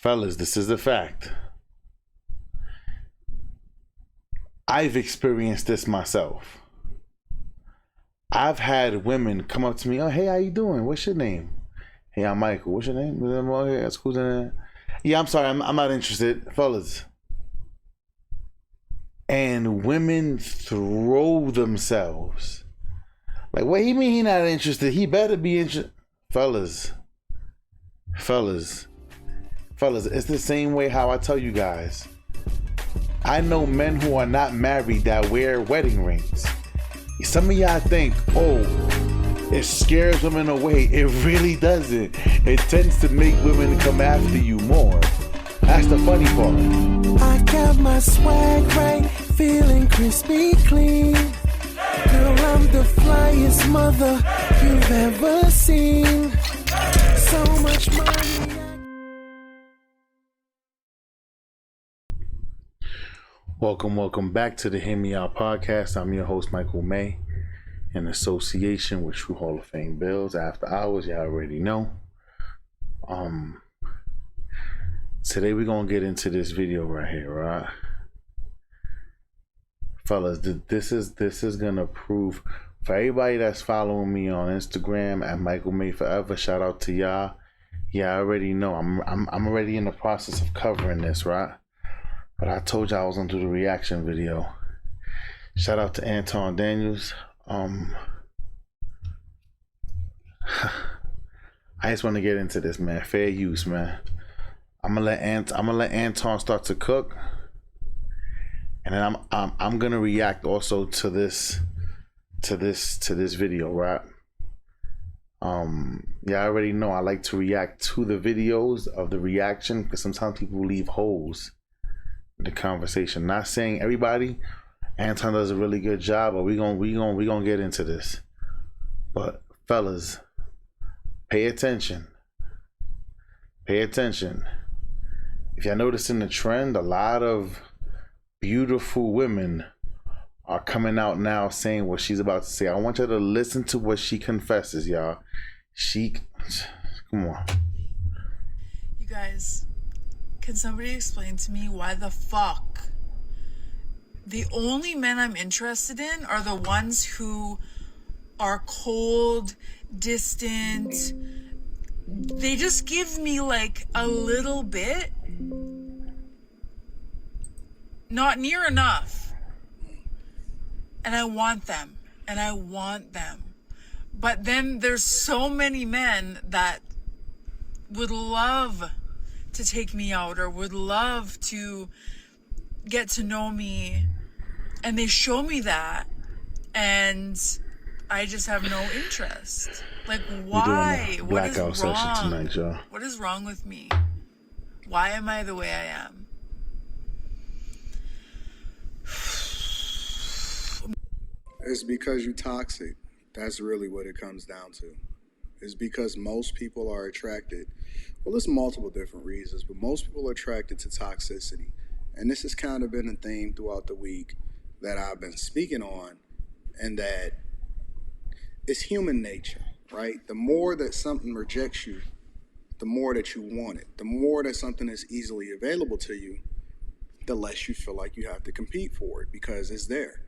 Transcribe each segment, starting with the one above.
Fellas, this is a fact. I've experienced this myself. I've had women come up to me, oh, hey, how you doing? What's your name? Hey, I'm Michael. What's your name? Yeah, I'm sorry, I'm not interested. Fellas. And women throw themselves. Like, what he mean he not interested? He better be interested. Fellas, it's the same way how I tell you guys. I know men who are not married that wear wedding rings. Some of y'all think, oh, it scares women away. It really doesn't. It tends to make women come after you more. That's the funny part. I got my swag right, feeling crispy clean. Girl, I'm the flyest mother you've ever seen. So much money. Welcome back to the Hear Me Out podcast. I'm your host, Michael May, in association with True Hall of Fame Bills. After hours, y'all already know. Today we're gonna get into this video right here, right? Fellas, this is gonna prove for everybody that's following me on Instagram at Michael May Forever. Shout out to y'all. Yeah, I already know. I'm already in the process of covering this, right? But I told y'all I was gonna do the reaction video. Shout out to Anton Daniels. I just want to get into this, man. Fair use, man. I'm gonna let Anton start to cook, and then I'm gonna react also to this video, right? Yeah, I already know I like to react to the videos of the reaction because sometimes people leave holes in the conversation. Not saying everybody. Anton does a really good job, but we gonna get into this. But fellas, pay attention. Pay attention. If y'all noticing the trend, a lot of beautiful women are coming out now saying what she's about to say. I want y'all to listen to what she confesses, y'all. Come on. You guys, can somebody explain to me why the fuck the only men I'm interested in are the ones who are cold, distant? They just give me like a little bit, not near enough. And I want them. But then there's so many men that would love to take me out or would love to get to know me, and they show me that, and I just have no interest. Like, why? What is wrong? Tonight, y'all. What is wrong with me? Why am I the way I am? It's because you're toxic. That's really what it comes down to. It's because most people are attracted. Well, there's multiple different reasons, but most people are attracted to toxicity. And this has kind of been a theme throughout the week that I've been speaking on, and that it's human nature, right? The more that something rejects you, the more that you want it. The more that something is easily available to you, the less you feel like you have to compete for it because it's there.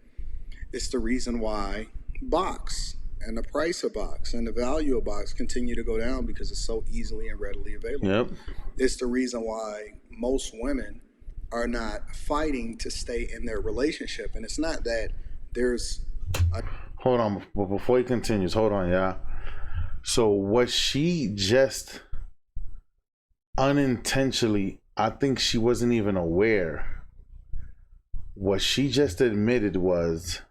It's the reason why box and the price of box and the value of box continue to go down because it's so easily and readily available. Yep. It's the reason why most women are not fighting to stay in their relationship. And it's not that there's a... Hold on, but before he continues, hold on, y'all. So what she just unintentionally, I think she wasn't even aware. What she just admitted was,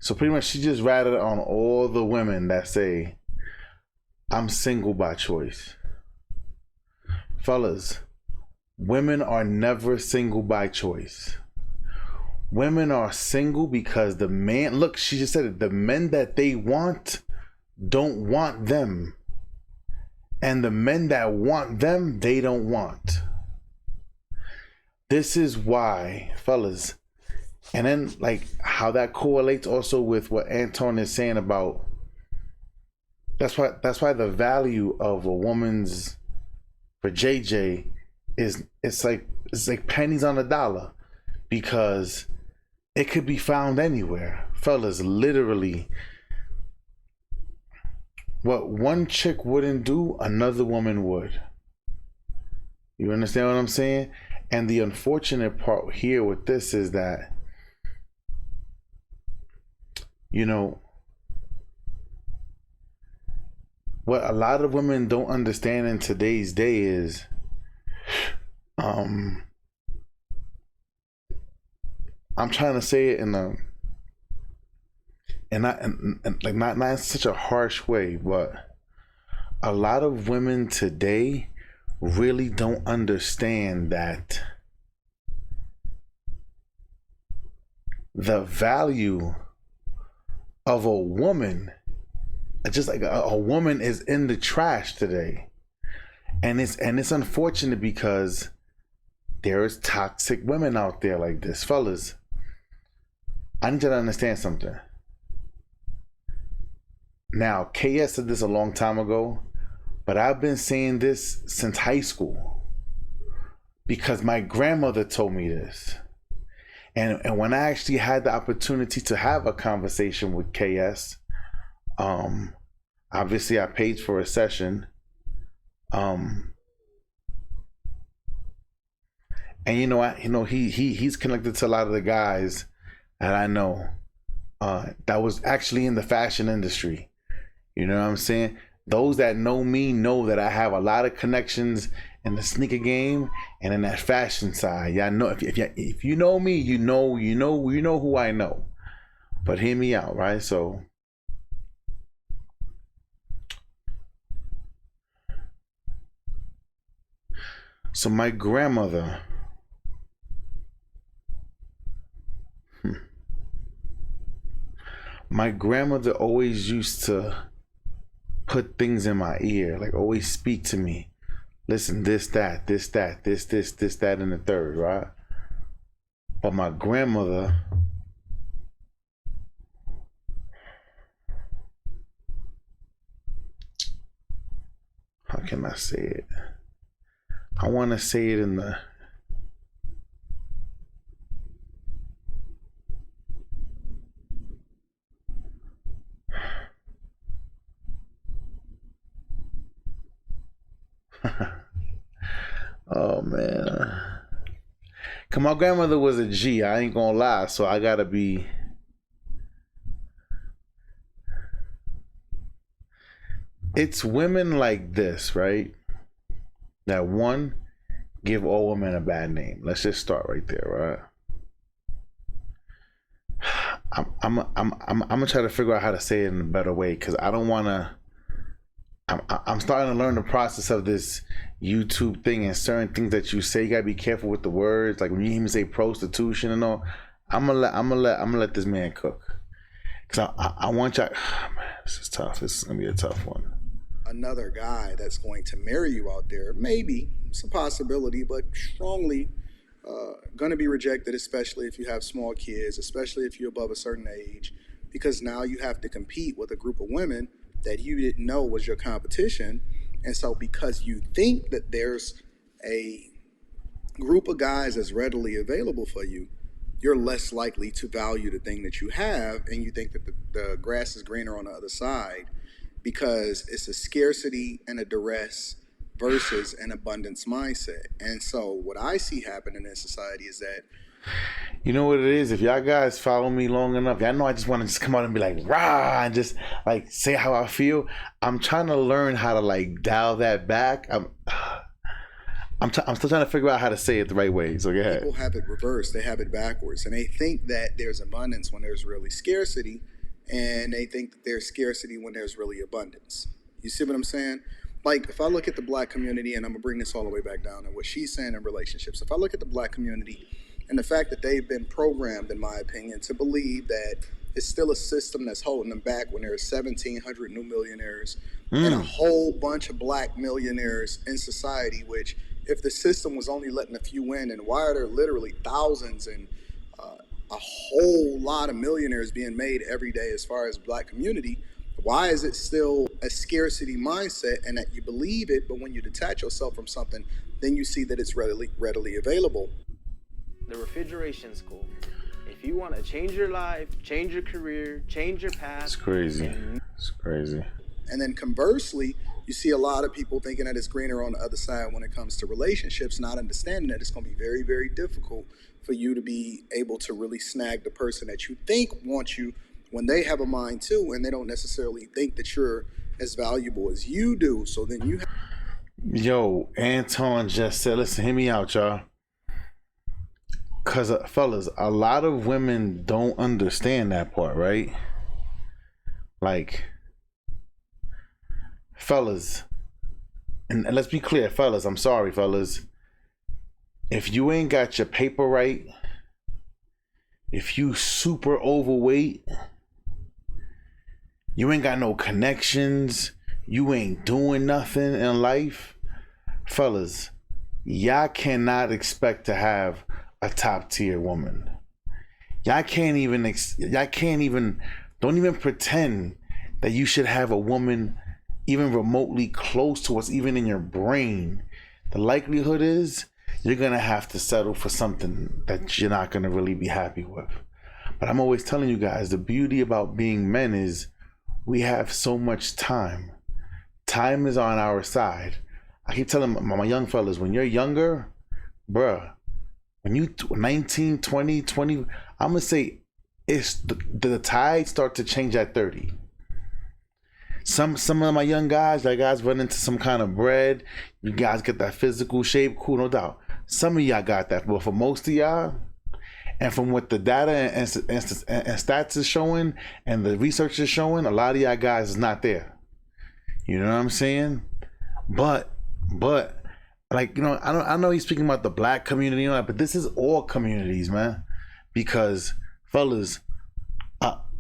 so pretty much she just ratted on all the women that say, I'm single by choice. Fellas, women are never single by choice. Women are single because the man, look, she just said it, the men that they want don't want them. And the men that want them, they don't want. This is why, fellas, and then like how that correlates also with what Anton is saying about That's why the value of a woman's for JJ is it's like pennies on a dollar, because it could be found anywhere. Fellas, literally, what one chick wouldn't do, another woman would. You understand what I'm saying? And the unfortunate part here with this is that, you know, what a lot of women don't understand in today's day is, I'm trying to say it in a, and not in such a harsh way, but a lot of women today really don't understand that the value of a woman, just like a woman, is in the trash today. And it's unfortunate because there is toxic women out there like this. Fellas, I need you to understand something. Now, KS said this a long time ago, but I've been saying this since high school because my grandmother told me this. And when I actually had the opportunity to have a conversation with KS, obviously I paid for a session. And he's connected to a lot of the guys that I know that was actually in the fashion industry. You know what I'm saying? Those that know me know that I have a lot of connections in the sneaker game and in that fashion side. Y'all know, if you know me, you know who I know. But hear me out, right? So my grandmother, always used to put things in my ear, like always speak to me. Listen, this, that, and the third, right? But my grandmother, how can I say it? I want to say it in the, oh man, cause my grandmother was a G, I ain't gonna lie, so I gotta be, it's women like this, right, that one, give all women a bad name. Let's just start right there, right? I'm gonna try to figure out how to say it in a better way, because I don't want to. I'm starting to learn the process of this YouTube thing, and certain things that you say, you gotta be careful with the words. Like when you hear me say prostitution and all, I'm gonna let this man cook, because I want y'all. Oh, man, this is tough. This is gonna be a tough one. Another guy that's going to marry you out there, maybe it's a possibility, but strongly going to be rejected, especially if you have small kids, especially if you're above a certain age, because now you have to compete with a group of women that you didn't know was your competition. And so because you think that there's a group of guys that's readily available for you, you're less likely to value the thing that you have, and you think that the grass is greener on the other side, because it's a scarcity and a duress versus an abundance mindset. And so what I see happening in society is that, you know what it is? If y'all guys follow me long enough, y'all know I just want to just come out and be like, rah, and just like say how I feel. I'm trying to learn how to like dial that back. I'm still trying to figure out how to say it the right way. So go ahead. People have it reversed. They have it backwards. And they think that there's abundance when there's really scarcity. And they think that there's scarcity when there's really abundance. You see what I'm saying? Like, if I look at the black community, and I'm going to bring this all the way back down to what she's saying in relationships. If I look at the black community and the fact that they've been programmed, in my opinion, to believe that it's still a system that's holding them back when there's 1,700 new millionaires and a whole bunch of black millionaires in society, which if the system was only letting a few in, and why are there literally thousands and a whole lot of millionaires being made every day as far as black community, Why is it still a scarcity mindset and that you believe it, but when you detach yourself from something, then you see that it's readily available? The refrigeration's cool. If you want to change your life, change your career, change your path. It's crazy. It's crazy. And then conversely, you see a lot of people thinking that it's greener on the other side when it comes to relationships, not understanding that it's going to be very, very difficult for you to be able to really snag the person that you think wants you when they have a mind too, and they don't necessarily think that you're as valuable as you do. So then you have... Yo, Anton just said, listen, hear me out, y'all. Because, fellas, a lot of women don't understand that part, right? Like, fellas, and let's be clear, fellas, I'm sorry, fellas. If you ain't got your paper right, if you super overweight, you ain't got no connections, you ain't doing nothing in life, fellas, y'all cannot expect to have a top tier woman. Y'all can't even don't even pretend that you should have a woman even remotely close to what's even in your brain. The likelihood is you're gonna have to settle for something that you're not gonna really be happy with. But I'm always telling you guys, the beauty about being men is we have so much time. Time is on our side. I keep telling my young fellas, when you're younger, bruh, when you 19, 20, I'm gonna say it's the tides start to change at 30. Some of my young guys, like guys run into some kind of bread, you guys get that physical shape, cool, no doubt. Some of y'all got that, but for most of y'all, and from what the data and stats is showing and the research is showing, a lot of y'all guys is not there. You know what I'm saying? But like, you know, I know he's speaking about the black community, you know, but this is all communities, man. Because fellas,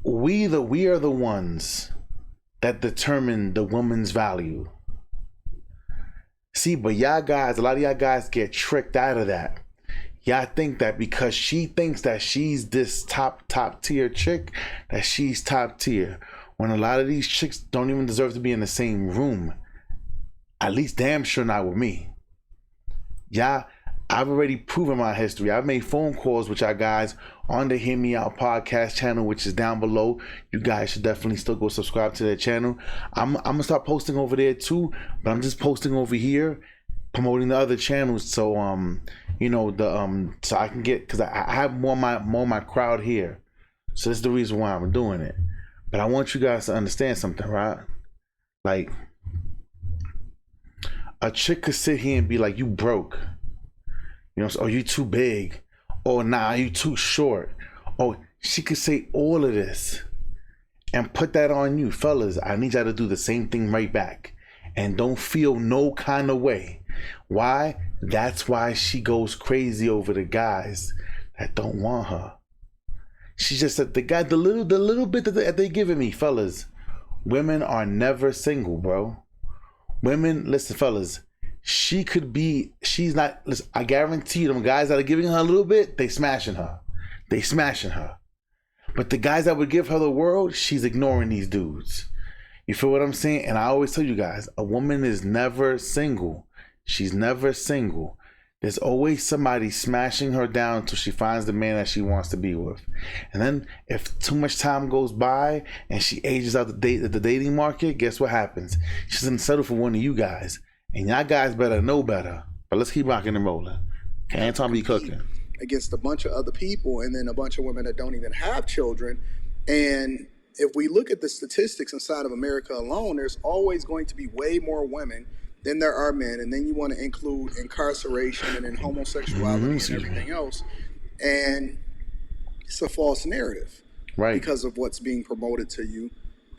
we are the ones that determine the woman's value. See, but y'all guys, a lot of y'all guys get tricked out of that. Y'all think that because she thinks that she's this top tier chick, that she's top tier. When a lot of these chicks don't even deserve to be in the same room. At least damn sure not with me. Yeah, I've already proven my history. I've made phone calls with y'all guys on the Hear Me Out podcast channel, which is down below. You guys should definitely still go subscribe to that channel. I'm gonna start posting over there too, but I'm just posting over here, promoting the other channels. So you know, the so I can get, because I have more my crowd here. So this is the reason why I'm doing it. But I want you guys to understand something, right? Like, a chick could sit here and be like, you broke. You know, or you too big. Or nah, you too short. Or she could say all of this and put that on you. Fellas, I need y'all to do the same thing right back. And don't feel no kind of way. Why? That's why she goes crazy over the guys that don't want her. She just said, the little bit that they giving me, fellas. Women are never single, bro. Women, listen, fellas, she's not, listen, I guarantee you, them guys that are giving her a little bit, they smashing her. But the guys that would give her the world, she's ignoring these dudes. You feel what I'm saying? And I always tell you guys, a woman is never single. She's never single. There's always somebody smashing her down till she finds the man that she wants to be with. And then if too much time goes by and she ages out the dating market, guess what happens? She's gonna settle for one of you guys. And y'all guys better know better. But let's keep rocking and rolling. Can't be cooking. Against a bunch of other people, and then a bunch of women that don't even have children. And if we look at the statistics inside of America alone, there's always going to be way more women than there are men. And then you want to include incarceration and then homosexuality and everything else. And it's a false narrative. Right. Because of what's being promoted to you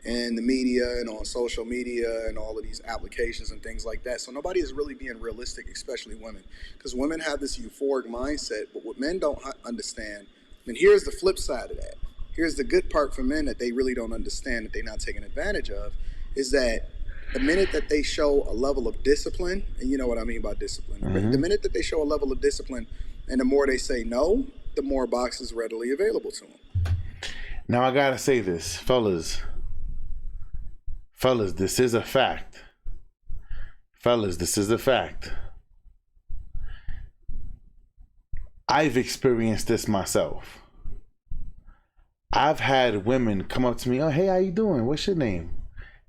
in the media and on social media and all of these applications and things like that. So nobody is really being realistic, especially women. Because women have this euphoric mindset, but what men don't understand, and here's the flip side of that. Here's the good part for men that they really don't understand, that they're not taking advantage of, is that the minute that they show a level of discipline, and you know what I mean by discipline, the minute that they show a level of discipline and the more they say no, the more boxes readily available to them. Now I gotta say this, fellas, Fellas, this is a fact. Fellas, this is a fact. I've experienced this myself. I've had women come up to me, oh, hey, how you doing? What's your name?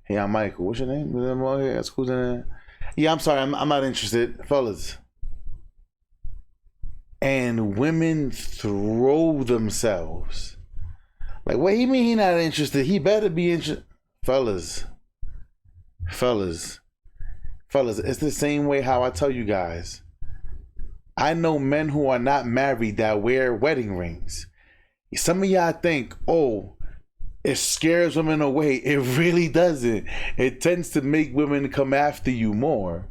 Hey, I'm Michael. What's your name? Yeah, I'm sorry, I'm not interested. Fellas. And women throw themselves. Like, what do you mean he not interested? He better be interested. Fellas, it's the same way how I tell you guys. I know men who are not married that wear wedding rings. Some of y'all think, oh, it scares women away. It really doesn't. It tends to make women come after you more.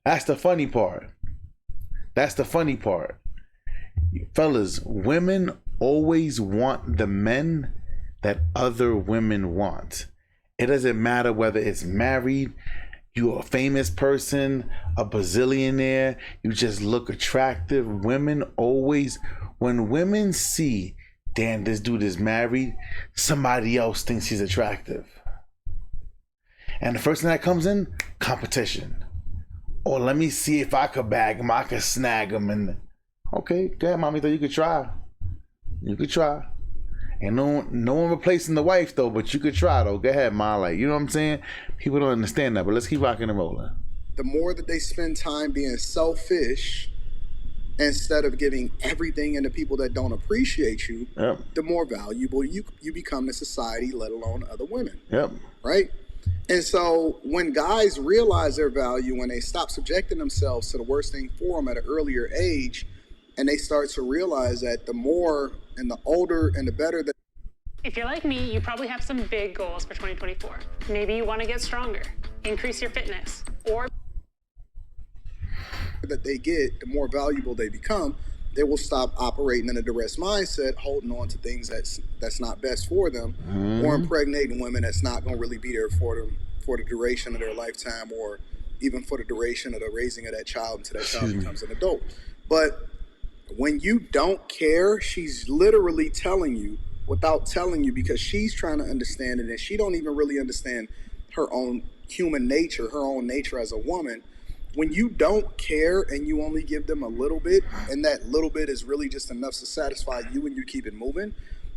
That's the funny part. Fellas, women always want the men that other women want. It doesn't matter whether it's married, you're a famous person, a bazillionaire, you just look attractive. Women always, when women see, damn, this dude is married, somebody else thinks he's attractive. And the first thing that comes in, competition. Or let me see if I could bag him, I could snag him. And okay, go ahead, mommy, you could try. And no one replacing the wife though, but you could try though. Go ahead, ma. Like, you know what I'm saying? People don't understand that, but let's keep rocking and rolling. The more that they spend time being selfish instead of giving everything into people that don't appreciate you, yep, the more valuable you become to society, let alone other women. Yep. Right? And so when guys realize their value, when they stop subjecting themselves to the worst thing for them at an earlier age, and they start to realize that the more and the older and the better that... If you're like me, you probably have some big goals for 2024. Maybe you want to get stronger, increase your fitness, or... that they get, the more valuable they become, they will stop operating in a duress mindset, holding on to things that's not best for them, or impregnating women that's not going to really be there for them for the duration of their lifetime, or even for the duration of the raising of that child until that child becomes an adult. But when you don't care, she's literally telling you without telling you, because she's trying to understand it, and she don't even really understand her own human nature, her own nature as a woman. When you don't care and you only give them a little bit, and that little bit is really just enough to satisfy you and you keep it moving,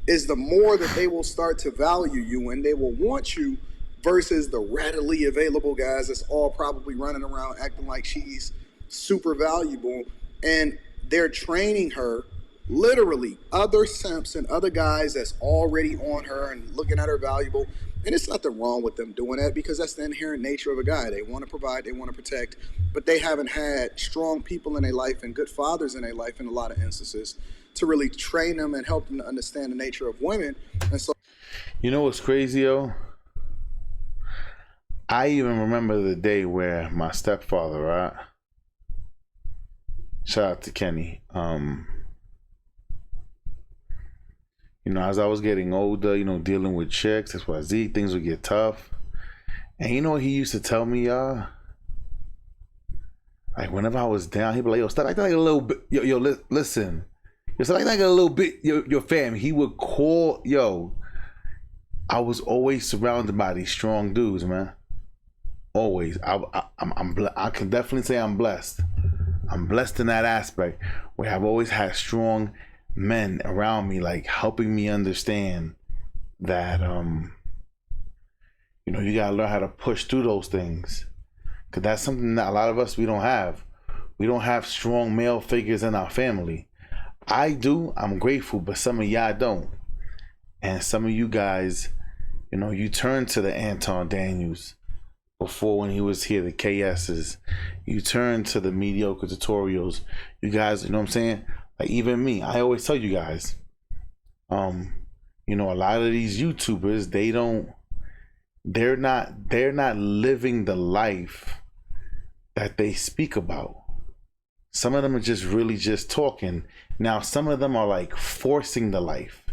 is the more that they will start to value you and they will want you, versus the readily available guys that's all probably running around acting like she's super valuable. And they're training her, literally, other simps and other guys that's already on her and looking at her valuable. And it's nothing wrong with them doing that, because that's the inherent nature of a guy. They want to provide, they want to protect, but they haven't had strong people in their life and good fathers in their life in a lot of instances to really train them and help them to understand the nature of women. And so, you know what's crazy, yo? I even remember the day where my stepfather, right? Shout out to Kenny. You know, as I was getting older, you know, dealing with chicks, XYZ, things would get tough. And you know what he used to tell me, y'all? Like, whenever I was down, he'd be like, yo, stop acting like a little bit. Yo, listen. Yo, stop acting like a little bit, your fam. He would call, yo. I was always surrounded by these strong dudes, man. Always. I can definitely say I'm blessed. I'm blessed in that aspect, where I've always had strong men around me, like helping me understand that you know, you gotta learn how to push through those things, because that's something that a lot of us, we don't have strong male figures in our family. I do, I'm grateful, but some of y'all don't. And some of you guys, you know, you turn to the Anton Daniels before, when he was here, the KS's. You turn to the mediocre tutorials. You guys, you know what I'm saying? Like, even me, I always tell you guys, you know, a lot of these YouTubers, they're not living the life that they speak about. Some of them are just really just talking. Now, some of them are like forcing the life.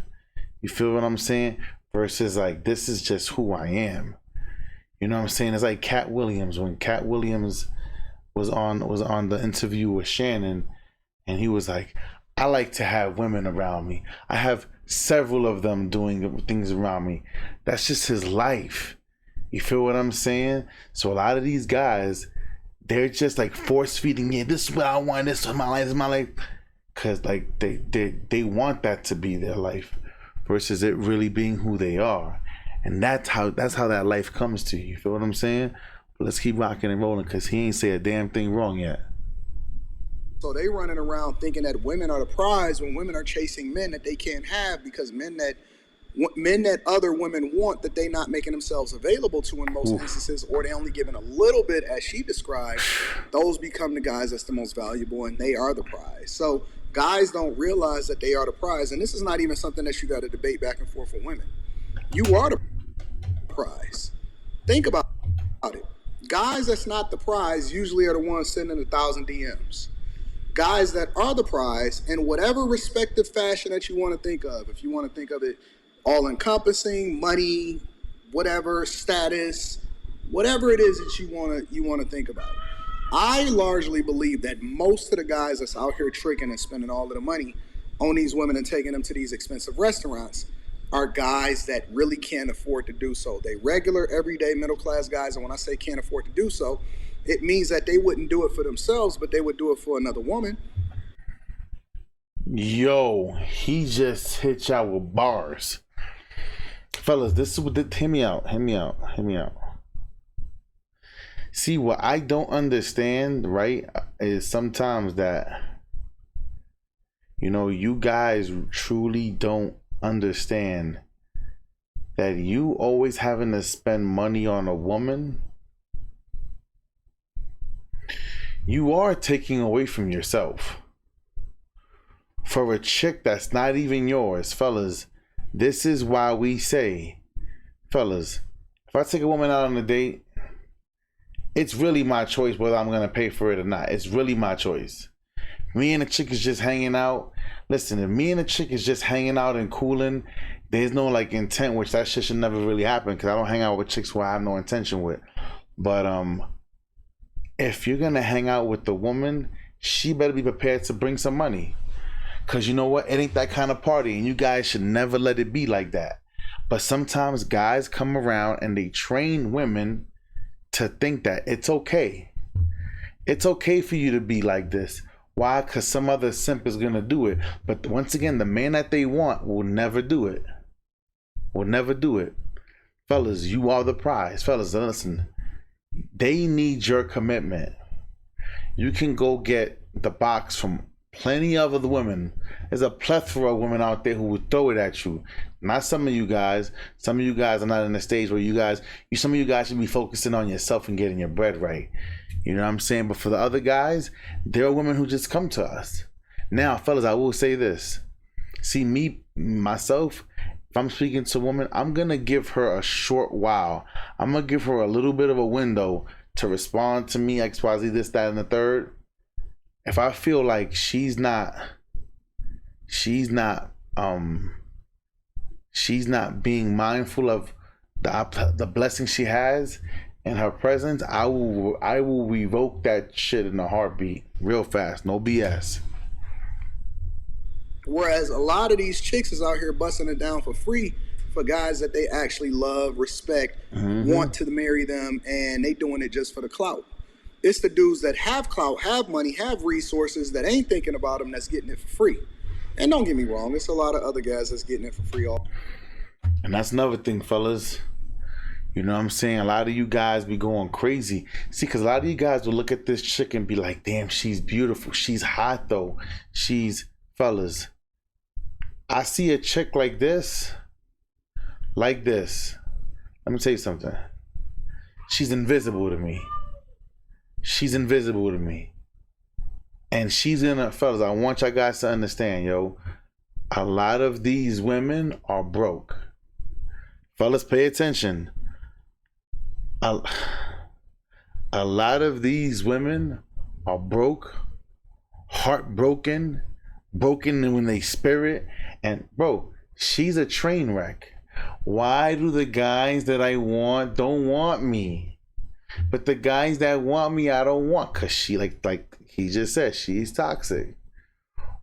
You feel what I'm saying? Versus like, this is just who I am. You know what I'm saying? It's like Cat Williams. When Cat Williams was on the interview with Shannon, and he was like, I like to have women around me. I have several of them doing things around me. That's just his life. You feel what I'm saying? So a lot of these guys, they're just like force feeding me. This is what I want. This is my life. This is my life. Cause like they want that to be their life, versus it really being who they are, and that's how that life comes to you. You feel what I'm saying? But let's keep rocking and rolling, cause he ain't say a damn thing wrong yet. So they running around thinking that women are the prize when women are chasing men that they can't have, because men that other women want that they not making themselves available to in most instances, or they only giving a little bit, as she described, those become the guys that's the most valuable, and they are the prize. So guys don't realize that they are the prize, and this is not even something that you got to debate back and forth with women. You are the prize. Think about it. Guys that's not the prize usually are the ones sending 1,000 DMs. Guys that are the prize, in whatever respective fashion that you want to think of, if you want to think of it all-encompassing, money, whatever, status, whatever it is that you want to think about. I largely believe that most of the guys that's out here tricking and spending all of the money on these women and taking them to these expensive restaurants are guys that really can't afford to do so. They regular, everyday, middle-class guys, and when I say can't afford to do so, it means that they wouldn't do it for themselves, but they would do it for another woman. Yo, he just hit y'all with bars. Fellas, this is what, hear me out. See, what I don't understand, right, is sometimes that, you know, you guys truly don't understand that you always having to spend money on a woman, you are taking away from yourself. For a chick that's not even yours, fellas, this is why we say, fellas, if I take a woman out on a date, it's really my choice whether I'm gonna pay for it or not. It's really my choice. Me and the chick is just hanging out. Listen, if me and the chick is just hanging out and cooling, there's no like intent, which that shit should never really happen, because I don't hang out with chicks who I have no intention with. But if you're gonna hang out with the woman, she better be prepared to bring some money. Cause you know what? It ain't that kind of party, and you guys should never let it be like that. But sometimes guys come around and they train women to think that it's okay. It's okay for you to be like this. Why? Cause some other simp is gonna do it. But once again, the man that they want will never do it. Will never do it. Fellas, you are the prize. Fellas, listen. They need your commitment. You can go get the box from plenty of other women. There's a plethora of women out there who would throw it at you. Not some of you guys. Some of you guys are not in the stage where some of you guys should be focusing on yourself and getting your bread right. You know what I'm saying? But for the other guys, there are women who just come to us. Now, fellas, I will say this. See, me, myself, if I'm speaking to a woman, I'm going to give her a short while. I'm going to give her a little bit of a window to respond to me, XYZ, this, that, and the third. If I feel like she's not being mindful of the blessing she has in her presence, I will revoke that shit in a heartbeat, real fast, no BS. Whereas a lot of these chicks is out here busting it down for free for guys that they actually love, respect, want to marry them, and they doing it just for the clout. It's the dudes that have clout, have money, have resources, that ain't thinking about them, that's getting it for free. And don't get me wrong, it's a lot of other guys that's getting it for free. And that's another thing, fellas. You know what I'm saying? A lot of you guys be going crazy. See, because a lot of you guys will look at this chick and be like, damn, she's beautiful. She's hot, though. Fellas, I see a chick like this. Let me tell you something. She's invisible to me. And she's fellas, I want y'all guys to understand, yo. A lot of these women are broke. Fellas, pay attention. A lot of these women are broke, heartbroken, broken when they spirit. And bro, she's a train wreck. Why do the guys that I want don't want me? But the guys that want me, I don't want, because she, like he just said, she's toxic.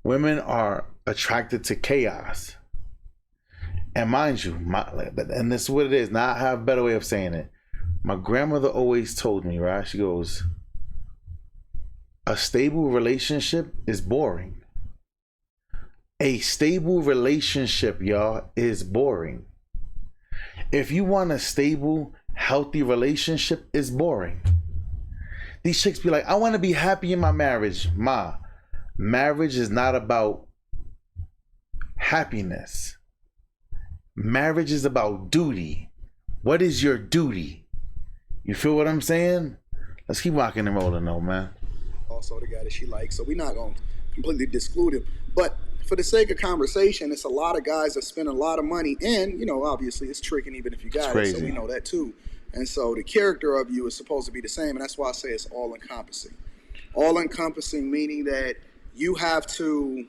Women are attracted to chaos. And mind you, and this is what it is. Now I have a better way of saying it. My grandmother always told me, right? She goes, a stable relationship is boring. A stable relationship, y'all, is boring. If you want a stable, healthy relationship, it's boring. These chicks be like, I want to be happy in my marriage. Ma, marriage is not about happiness. Marriage is about duty. What is your duty? You feel what I'm saying? Let's keep rocking and rolling though, man. Also the guy that she likes, so we're not going to completely disclude him. But for the sake of conversation, it's a lot of guys that spend a lot of money, and, you know, obviously it's tricking even if you got it, so we know that too. And so the character of you is supposed to be the same, and that's why I say it's all-encompassing. All-encompassing meaning that you have to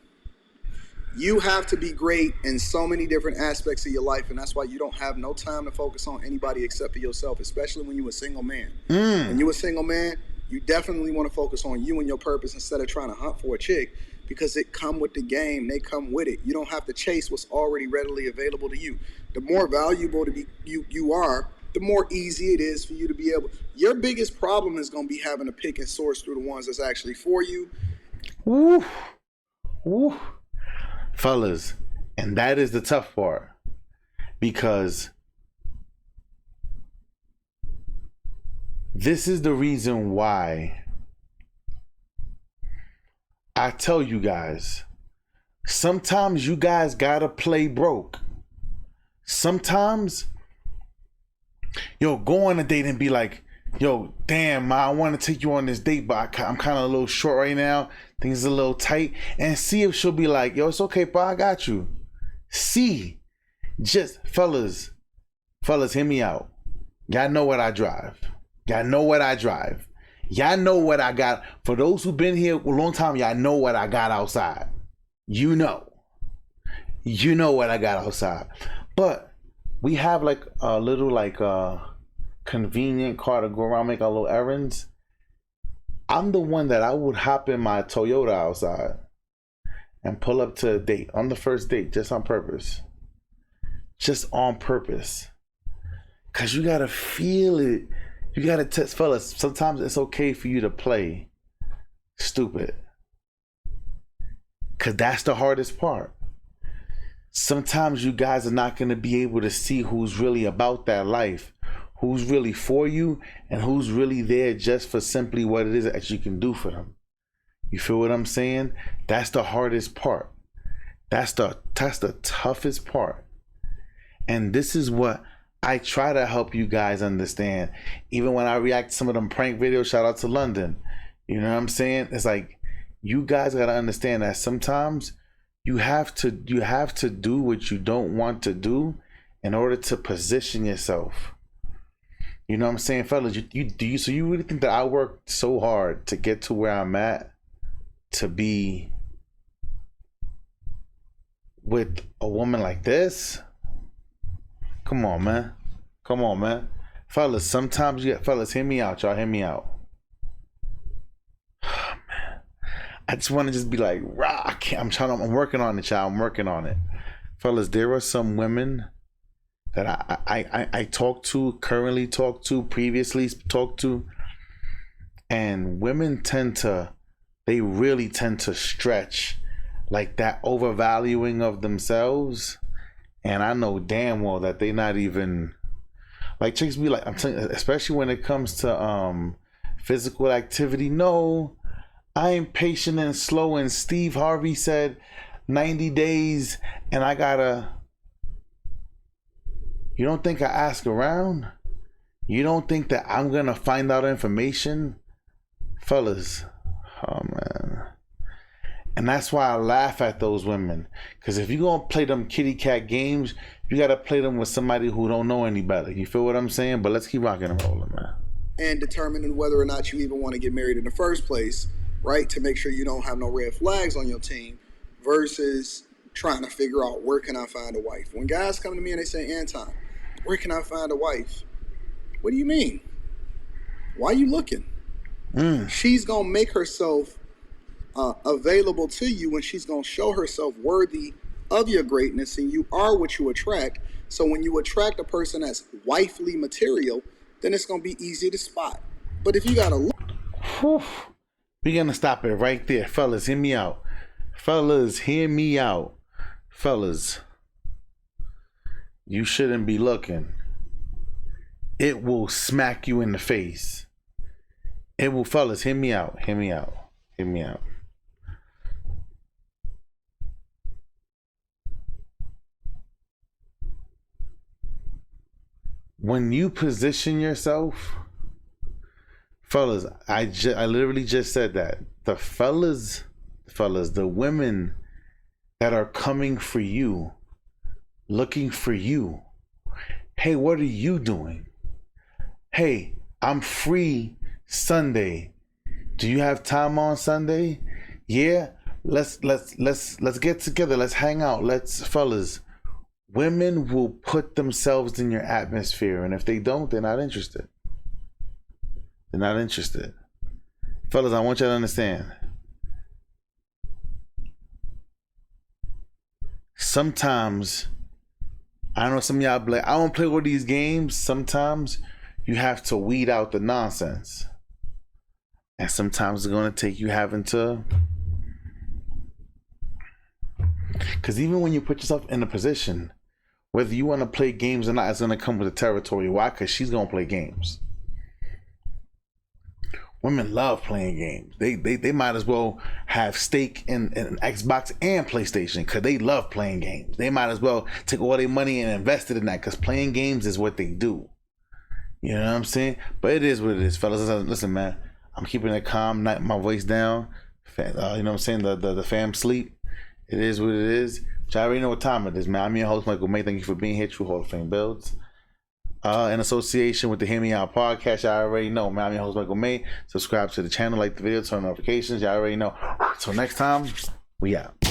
be great in so many different aspects of your life, and that's why you don't have no time to focus on anybody except for yourself, especially when you're a single man. When you're a single man, you definitely want to focus on you and your purpose instead of trying to hunt for a chick, because it come with the game. They come with it. You don't have to chase what's already readily available to you. The more valuable you are, the more easy it is for you to be able. Your biggest problem is going to be having to pick and source through the ones that's actually for you. Woo. Woo. Fellas, and that is the tough part, because this is the reason why I tell you guys, sometimes you guys gotta play broke. Sometimes, yo, go on a date and be like, yo, damn, ma, I want to take you on this date, but I'm kind of a little short right now. Things are a little tight. And see if she'll be like, yo, it's okay, pa, I got you. See, just, fellas, hear me out. Y'all know what I drive. Y'all know what I drive. Y'all know what I got. For those who've been here a long time, y'all know what I got outside. You know what I got outside. But we have like a little convenient car to go around, make our little errands. I'm the one that I would hop in my Toyota outside and pull up to a date on the first date, just on purpose. Just on purpose. Cause you gotta feel it. You gotta test, fellas. Sometimes it's okay for you to play stupid. Cause that's the hardest part. Sometimes you guys are not gonna be able to see who's really about that life, who's really for you, and who's really there just for simply what it is that you can do for them. You feel what I'm saying? That's the hardest part. That's the toughest part. And this is what I try to help you guys understand. Even when I react to some of them prank videos, shout out to London. You know what I'm saying? It's like, you guys gotta understand that sometimes you have to do what you don't want to do in order to position yourself. You know what I'm saying, fellas? So you really think that I worked so hard to get to where I'm at, to be with a woman like this? Come on, man. Fellas, sometimes fellas, hear me out, y'all. Hear me out. Man. I just want to just be like, rock. I'm working on it, y'all. I'm working on it. Fellas, there are some women that I currently talk to, previously talked to, and women really tend to stretch like that overvaluing of themselves. And I know damn well that they not even, like, chicks be like, I'm telling you, especially when it comes to physical activity. No, I am patient and slow. And Steve Harvey said 90 days, and I gotta. You don't think I ask around? You don't think that I'm gonna find out information? Fellas, oh man. And that's why I laugh at those women. Because if you're going to play them kitty cat games, you got to play them with somebody who don't know any better. You feel what I'm saying? But let's keep rocking and rolling, man. And determining whether or not you even want to get married in the first place, right? To make sure you don't have no red flags on your team, versus trying to figure out, where can I find a wife? When guys come to me and they say, Anton, where can I find a wife? What do you mean? Why are you looking? She's going to make herself available to you, when she's going to show herself worthy of your greatness, and you are what you attract. So when you attract a person that's wifely material, then it's gonna be easy to spot. But if you got a look, we're gonna stop it right there, fellas. Hear me out, fellas. Hear me out, fellas. You shouldn't be looking. It will smack you in the face. It will, fellas. Hear me out. Hear me out. Hear me out. When you position yourself, fellas, I literally just said that. The fellas, the women that are coming for you, looking for you. Hey, what are you doing? Hey, I'm free Sunday. Do you have time on Sunday? Yeah, let's get together. Let's hang out. Fellas. Women will put themselves in your atmosphere, and if they don't, they're not interested. They're not interested. Fellas, I want you to understand. Sometimes, I know some of y'all be like, I don't play with these games. Sometimes you have to weed out the nonsense. And sometimes it's going to take you having to... Because even when you put yourself in a position, whether you want to play games or not, it's going to come with the territory. Why? Because she's going to play games. Women love playing games. They might as well have stake in Xbox and PlayStation because they love playing games. They might as well take all their money and invest it in that because playing games is what they do. You know what I'm saying? But it is what it is, fellas. Listen, man. I'm keeping it calm, not my voice down. You know what I'm saying? The fam sleep. It is what it is. But I already know what time it is, man. I'm your host, Michael May. Thank you for being here. True Hall of Fame Builds. In association with the Hear Me Out podcast, y'all already know, man. I'm your host, Michael May. Subscribe to the channel, like the video, turn on notifications. Y'all already know. Till next time, we out.